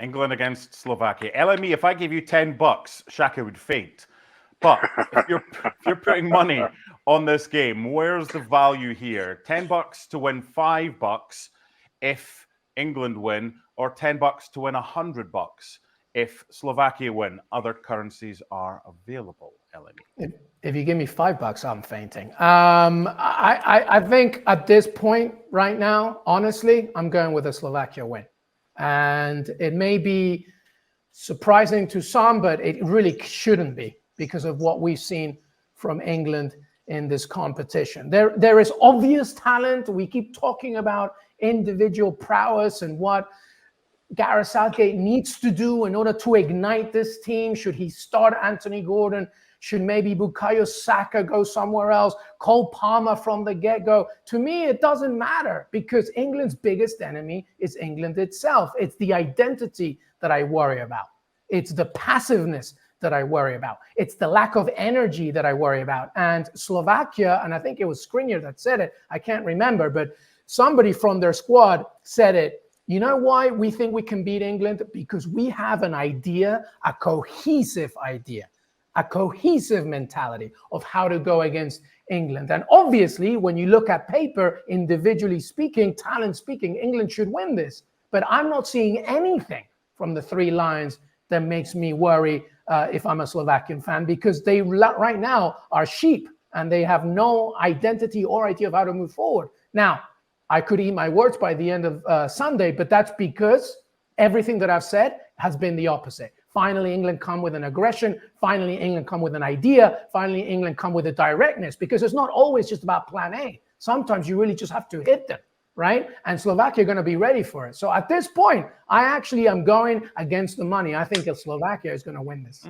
England against Slovakia. LME, if I gave you $10, Shaka would faint. But if you're putting money on this game, where's the value here? $10 to win $5 if England win, or $10 to win $100 if Slovakia win. Other currencies are available. LME. If you give me $5, I'm fainting. I think at this point right now, honestly, I'm going with a Slovakia win. And it may be surprising to some, but it really shouldn't be because of what we've seen from England in this competition. There is obvious talent. We keep talking about individual prowess and what Gareth Southgate needs to do in order to ignite this team. Should he start Anthony Gordon? Should maybe Bukayo Saka go somewhere else? Cole Palmer from the get-go? To me, it doesn't matter because England's biggest enemy is England itself. It's the identity that I worry about. It's the passiveness that I worry about. It's the lack of energy that I worry about. And Slovakia, and I think it was Skriniar that said it, I can't remember, but somebody from their squad said it. You know why we think we can beat England? Because we have an idea, a cohesive idea, a cohesive mentality of how to go against England. And obviously, when you look at paper, individually speaking, talent speaking, England should win this. But I'm not seeing anything from the three lions that makes me worry if I'm a Slovakian fan, because they right now are sheep and they have no identity or idea of how to move forward. Now, I could eat my words by the end of Sunday, but that's because everything that I've said has been the opposite. Finally, England come with an aggression. Finally, England come with an idea. Finally, England come with a directness, because it's not always just about plan A. Sometimes you really just have to hit them, right? And Slovakia are going to be ready for it. So at this point, I actually am going against the money. I think Slovakia is going to win this.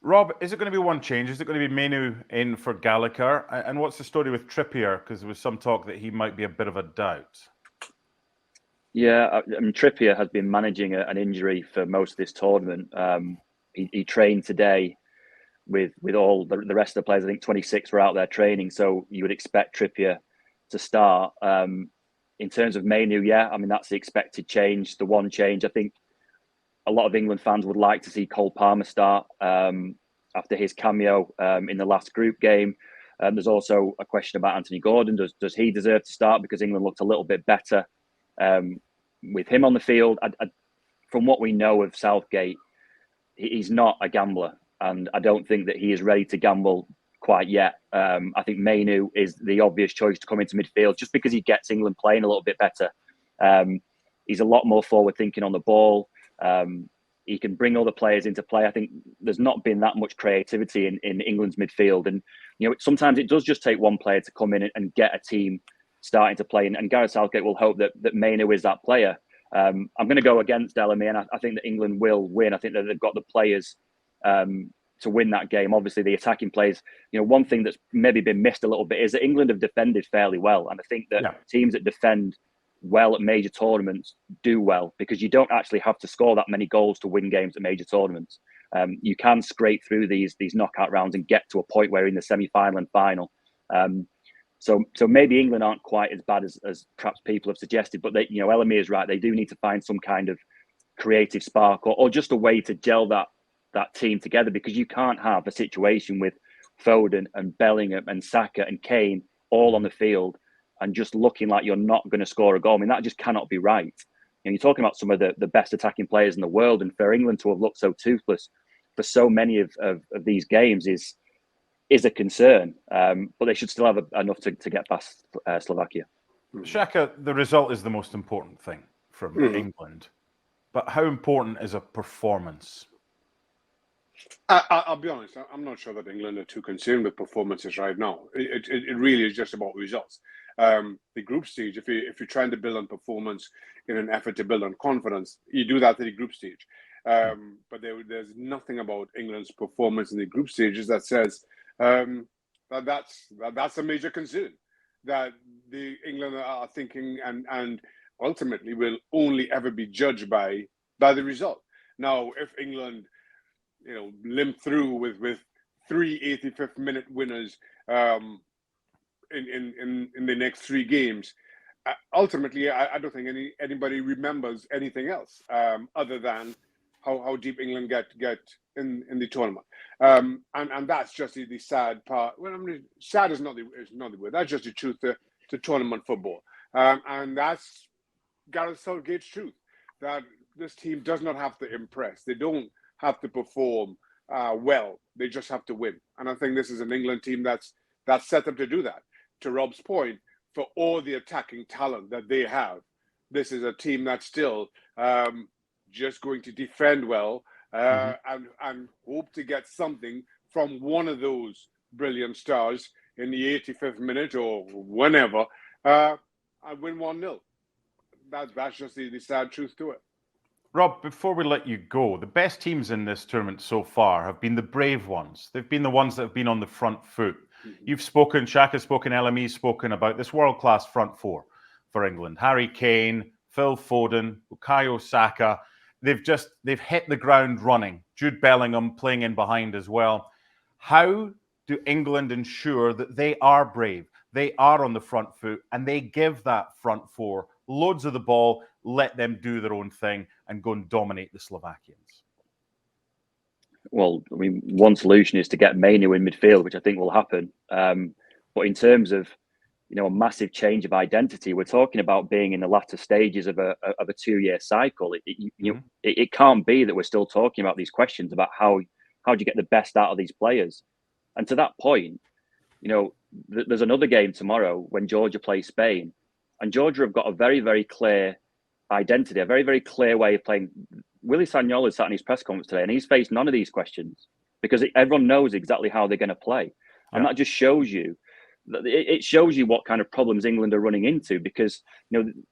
Rob, is it going to be one change? Is it going to be Mainoo in for Gallagher? And what's the story with Trippier? Because there was some talk that he might be a bit of a doubt. Yeah, I mean, Trippier has been managing an injury for most of this tournament. He trained today with all the rest of the players. I think 26 were out there training, so you would expect Trippier to start. In terms of Mainoo, yeah, I mean, that's the expected change. The one change, I think a lot of England fans would like to see Cole Palmer start after his cameo in the last group game. There's also a question about Anthony Gordon. Does he deserve to start? Because England looked a little bit better with him on the field. From what we know of Southgate, he's not a gambler, and I don't think that he is ready to gamble quite yet. I think Mainoo is the obvious choice to come into midfield just because he gets England playing a little bit better. He's a lot more forward thinking on the ball. He can bring other players into play. I think there's not been that much creativity in England's midfield, and sometimes it does just take one player to come in and get a team starting to play. And Gareth Southgate will hope that Mainoo is that player. I'm going to go against LME, and I think that England will win. I think that they've got the players to win that game. Obviously, the attacking players. One thing that's maybe been missed a little bit is that England have defended fairly well, and I think that teams that defend well at major tournaments do well, because you don't actually have to score that many goals to win games at major tournaments. You can scrape through these knockout rounds and get to a point where you're in the semi-final and final. So maybe England aren't quite as bad as perhaps people have suggested, but LME is right. They do need to find some kind of creative spark or just a way to gel that team together, because you can't have a situation with Foden and Bellingham and Saka and Kane all on the field and just looking like you're not going to score a goal. I mean, that just cannot be right. You're talking about some of the best attacking players in the world, and for England to have looked so toothless for so many of these games is a concern. But they should still have enough to get past Slovakia. Shaka, the result is the most important thing from England. But how important is a performance? I'll be honest, I'm not sure that England are too concerned with performances right now. It really is just about results. The group stage, if you're trying to build on performance in an effort to build on confidence, you do that at the group stage. But there's nothing about England's performance in the group stages that says that's a major concern, that the England are thinking and ultimately will only ever be judged by the result. Now, if England limp through with 3 85th minute winners in the next 3 games, ultimately, I don't think anybody remembers anything else other than how deep England get in the tournament, and that's just the sad part. Well, I mean, sad is not the word. That's just the truth to tournament football, and that's Gareth Southgate's truth. That this team does not have to impress. They don't have to perform well. They just have to win. And I think this is an England team that's set up to do that. To Rob's point, for all the attacking talent that they have, this is a team that's still just going to defend well and hope to get something from one of those brilliant stars in the 85th minute or whenever and win 1-0. That's just the sad truth to it. Rob, before we let you go, the best teams in this tournament so far have been the brave ones. They've been the ones that have been on the front foot. You've spoken, Shaka's spoken, LME's spoken about this world-class front four for England. Harry Kane, Phil Foden, Bukayo Saka. They've hit the ground running. Jude Bellingham playing in behind as well. How do England ensure that they are brave, they are on the front foot, and they give that front four loads of the ball, let them do their own thing and go and dominate the Slovakians? Well, I mean, one solution is to get Mainoo in midfield, which I think will happen. But in terms of, a massive change of identity, we're talking about being in the latter stages of a 2-year cycle. It can't be that we're still talking about these questions about how do you get the best out of these players. And to that point, there's another game tomorrow when Georgia plays Spain. And Georgia have got a very, very clear identity, a very, very clear way of playing. Willy Sagnol sat in his press conference today and he's faced none of these questions because everyone knows exactly how they're going to play. Yeah. And that just shows you, it shows you what kind of problems England are running into because,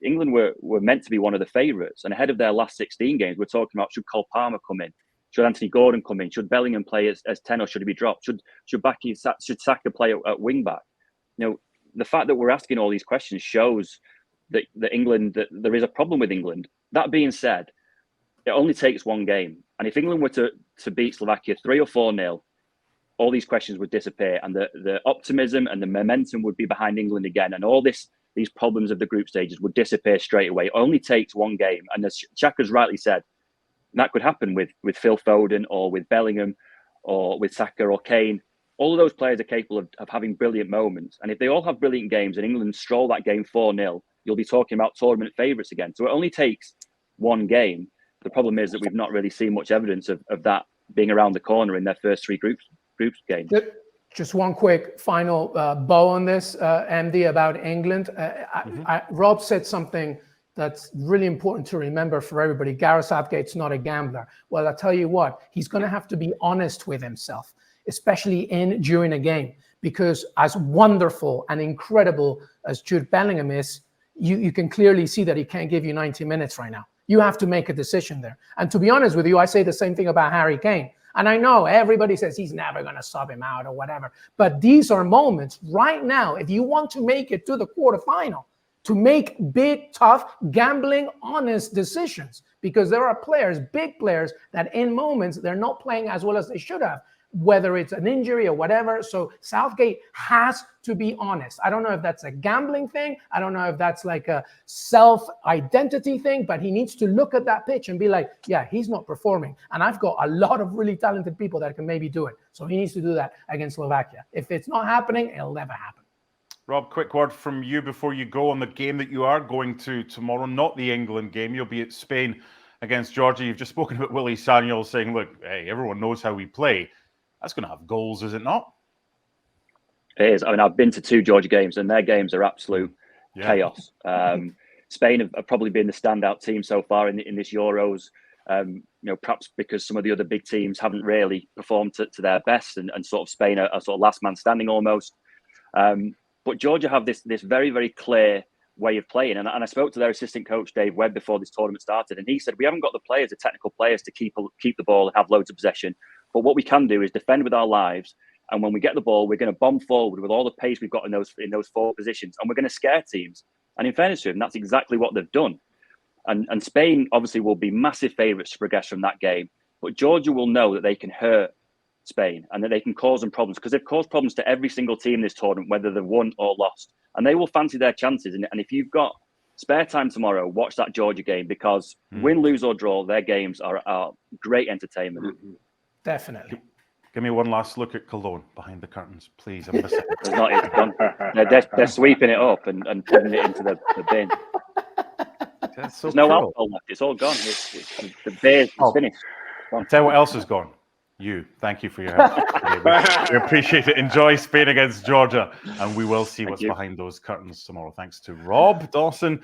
England were meant to be one of the favourites. And ahead of their last 16 games, we're talking about should Cole Palmer come in? Should Anthony Gordon come in? Should Bellingham play as 10 or should he be dropped? Should Saka play at wing back? The fact that we're asking all these questions shows that there is a problem with England. That being said, it only takes one game. And if England were to beat Slovakia 3 or 4-0, all these questions would disappear and the optimism and the momentum would be behind England again. And all these problems of the group stages would disappear straight away. It only takes one game. And as Shaka's rightly said, that could happen with Phil Foden or with Bellingham or with Saka or Kane. All of those players are capable of having brilliant moments. And if they all have brilliant games and England stroll that game 4-0, you'll be talking about tournament favourites again. So it only takes one game. The problem is that we've not really seen much evidence of that being around the corner in their first 3 groups games. Just one quick final bow on this, MD, about England. Rob said something that's really important to remember for everybody. Gareth Southgate's not a gambler. Well, I tell you what, he's going to have to be honest with himself, especially during a game, because as wonderful and incredible as Jude Bellingham is, you can clearly see that he can't give you 90 minutes right now. You have to make a decision there. And to be honest with you, I say the same thing about Harry Kane. And I know everybody says he's never going to sub him out or whatever. But these are moments right now, if you want to make it to the quarterfinal, to make big, tough, gambling, honest decisions. Because there are players, big players, that in moments, they're not playing as well as they should have, whether it's an injury or whatever. So Southgate has to be honest. I don't know if that's a gambling thing. I don't know if that's like a self-identity thing, but he needs to look at that pitch and be like, yeah, he's not performing. And I've got a lot of really talented people that can maybe do it. So he needs to do that against Slovakia. If it's not happening, it'll never happen. Rob, quick word from you before you go on the game that you are going to tomorrow, not the England game. You'll be at Spain against Georgia. You've just spoken about Willy Sagnol saying, look, hey, everyone knows how we play. That's going to have goals, is it not? It is. I mean, I've been to 2 Georgia games, and their games are absolute chaos. Spain have probably been the standout team so far in this Euros. Perhaps because some of the other big teams haven't really performed to their best, and sort of Spain are sort of last man standing almost. But Georgia have this very, very clear way of playing. And I spoke to their assistant coach, Dave Webb, before this tournament started. And he said, we haven't got the players, the technical players, to keep the ball and have loads of possession. But what we can do is defend with our lives. And when we get the ball, we're going to bomb forward with all the pace we've got in those 4 positions. And we're going to scare teams. And in fairness to him, that's exactly what they've done. And Spain obviously will be massive favourites to progress from that game. But Georgia will know that they can hurt Spain and that they can cause them problems, because they've caused problems to every single team in this tournament, whether they've won or lost. And they will fancy their chances. And if you've got spare time tomorrow, watch that Georgia game, because win, lose or draw, their games are great entertainment. Definitely. Give me one last look at Cologne behind the curtains, please. I'm missing it. It's not, it's done. They're sweeping it up and putting it into the bin. That's so There's no cruel. alcohol left. It's all gone. The beer is finished. I'll tell you what else is gone. You. Thank you for your help. We appreciate it. Enjoy Spain against Georgia, and we will see what's behind those curtains tomorrow. Thanks to Rob Dawson.